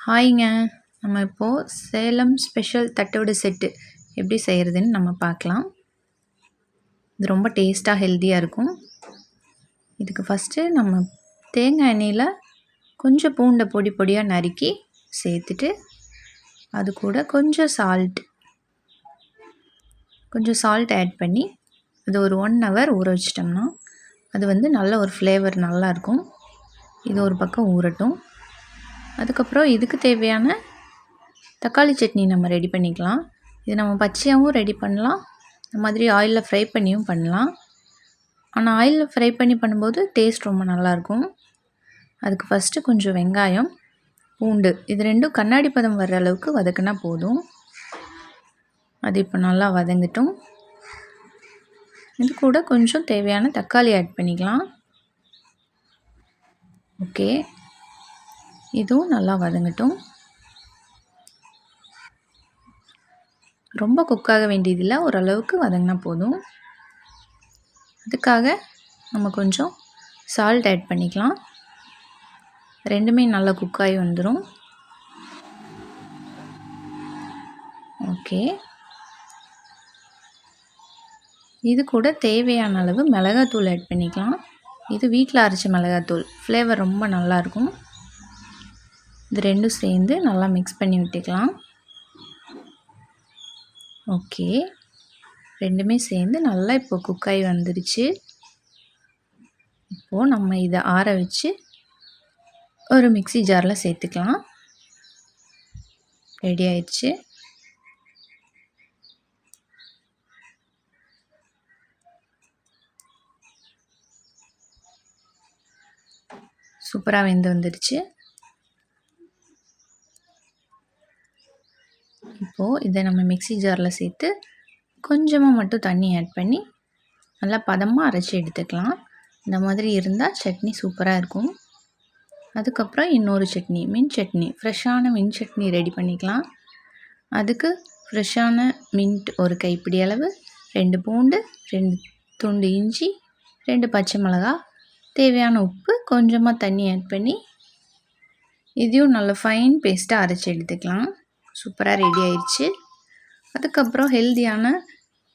ஹாய்ங்க. நம்ம இப்போது Salem special தட்டோடு set எப்படி செய்கிறதுன்னு நம்ம பார்க்கலாம். இது ரொம்ப டேஸ்ட்டாக ஹெல்த்தியாக இருக்கும். இதுக்கு ஃபஸ்ட்டு நம்ம தேங்காய் எண்ணெயில் கொஞ்சம் பூண்டை பொடி பொடியாக நறுக்கி சேர்த்துட்டு, அது கூட கொஞ்சம் சால்ட் ஆட் பண்ணி அது ஒரு 1 hour ஊற வச்சிட்டோம்னா அது நல்ல ஒரு ஃப்ளேவர் நல்லாயிருக்கும். இது ஒரு பக்கம் ஊறட்டும். அதுக்கப்புறம் இதுக்கு தேவையான தக்காளி சட்னி நம்ம ரெடி பண்ணிக்கலாம். இது நம்ம பச்சையாகவும் ரெடி பண்ணலாம், இந்த மாதிரி ஆயிலில் ஃப்ரை பண்ணியும் பண்ணலாம். ஆனால் ஆயிலில் ஃப்ரை பண்ணி பண்ணும்போது டேஸ்ட் ரொம்ப நல்லாயிருக்கும். அதுக்கு ஃபஸ்ட்டு கொஞ்சம் வெங்காயம், பூண்டு இது ரெண்டும் கண்ணாடி பதம் வர்ற அளவுக்கு வதக்குனா போதும். அது இப்போ நல்லா வதங்கட்டும். இது கூட கொஞ்சம் தேவையான தக்காளி ஆட் பண்ணிக்கலாம். ஓகே, இதுவும் நல்லா வதங்கட்டும். ரொம்ப குக்காக வேண்டியதில்லை, ஓரளவுக்கு வதங்கினா போதும். அதுக்காக நம்ம கொஞ்சம் சால்ட் ஆட் பண்ணிக்கலாம். ரெண்டுமே நல்லா குக்காகி வந்துடும். ஓகே, இது கூட தேவையான அளவு மிளகாத்தூள் ஆட் பண்ணிக்கலாம். இது வீட்டில் அரைச்ச மிளகாத்தூள், ஃப்ளேவர் ரொம்ப நல்லாயிருக்கும். இது ரெண்டும் சேர்ந்து நல்லா மிக்ஸ் பண்ணி விட்டுக்கலாம். ஓகே, ரெண்டுமே சேர்ந்து நல்லா இப்போ குக்காகி வந்துடுச்சு. இப்போது நம்ம இதை ஆற வச்சு ஒரு மிக்ஸி ஜாரில் சேர்த்துக்கலாம். ரெடி ஆயிடுச்சு. சூப்பராக வெந்து வந்துடுச்சு. இப்போது இதை நம்ம மிக்ஸி ஜாரில் சேர்த்து கொஞ்சமாக மட்டும் தண்ணி ஆட் பண்ணி நல்லா பதமாக அரைச்சி எடுத்துக்கலாம். இந்த மாதிரி இருந்தால் சட்னி சூப்பராக இருக்கும். அதுக்கப்புறம் இன்னொரு சட்னி, ஃப்ரெஷ்ஷான மின்ட் சட்னி ரெடி பண்ணிக்கலாம். அதுக்கு ஃப்ரெஷ்ஷான மின்ட் ஒரு கைப்பிடி அளவு, 2 பூண்டு, 2 துண்டு இஞ்சி, 2 பச்சை மிளகா, தேவையான உப்பு, கொஞ்சமாக தண்ணி ஆட் பண்ணி இதையும் நல்ல ஃபைன் பேஸ்ட்டாக அரைச்சி எடுத்துக்கலாம். சூப்பராக ரெடி ஆயிடுச்சு. அதுக்கப்புறம் ஹெல்த்தியான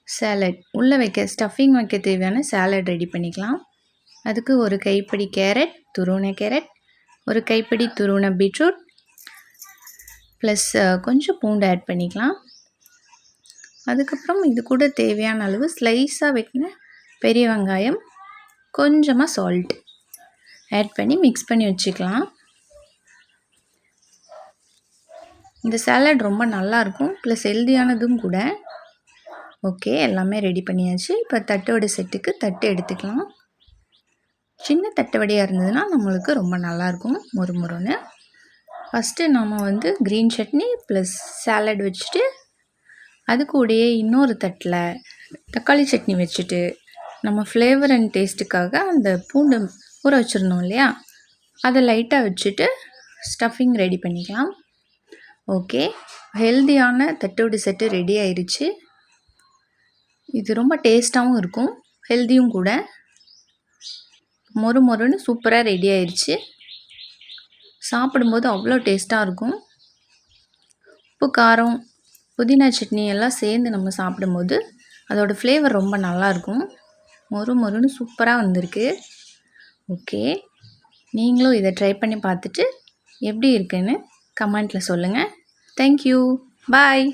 சாலட், உள்ளே வைக்க ஸ்டஃபிங் வைக்க தேவையான சாலட் ரெடி பண்ணிக்கலாம். அதுக்கு ஒரு கைப்பிடி கேரட், துருவின கேரட், ஒரு கைப்பிடி துருவின பீட்ரூட், ப்ளஸ் கொஞ்சம் பூண்டு ஆட் பண்ணிக்கலாம். அதுக்கப்புறம் இது கூட தேவையான அளவு ஸ்லைஸாக வெட்டின பெரிய வெங்காயம், கொஞ்சமாக சால்ட் ஆட் பண்ணி மிக்ஸ் பண்ணி வச்சுக்கலாம். இந்த சாலட் ரொம்ப நல்லாயிருக்கும், ப்ளஸ் ஹெல்த்தியானதும் கூட. ஓகே, எல்லாமே ரெடி பண்ணியாச்சு. இப்போ தட்டோட செட்டுக்கு தட்டு எடுத்துக்கலாம். சின்ன தட்டு வடியாக இருந்ததுன்னா நம்மளுக்கு ரொம்ப நல்லாயிருக்கும், மொறுமொறுன்னு. ஃபஸ்ட்டு நம்ம க்ரீன் சட்னி ப்ளஸ் சாலட் வச்சுட்டு, அது கூடயே இன்னொரு தட்டில் தக்காளி சட்னி வச்சுட்டு, நம்ம ஃப்ளேவர் அண்ட் டேஸ்ட்டுக்காக அந்த பூண்டு ஊற வச்சுருந்தோம் இல்லையா, அதை லைட்டாக வச்சுட்டு ஸ்டஃபிங் ரெடி பண்ணிக்கலாம். ஓகே, ஹெல்த்தியான தட்டோடு செட்டு ரெடி ஆயிடுச்சு. இது ரொம்ப டேஸ்ட்டாகவும் இருக்கும், ஹெல்த்தியும் கூட. மொறுன்னு சூப்பராக ரெடி ஆயிடுச்சு. சாப்பிடும்போது அவ்வளோ டேஸ்ட்டாக இருக்கும். உப்பு, காரம், புதினா சட்னி எல்லாம் சேர்ந்து நம்ம சாப்பிடும்போது அதோடய ஃப்ளேவர் ரொம்ப நல்லாயிருக்கும். மொறுன்னு சூப்பராக வந்திருக்கு. ஓகே, நீங்களும் இதை ட்ரை பண்ணி பார்த்துட்டு எப்படி இருக்குன்னு கமெண்ட்டில் சொல்லுங்கள். தேங்க்யூ, பாய்.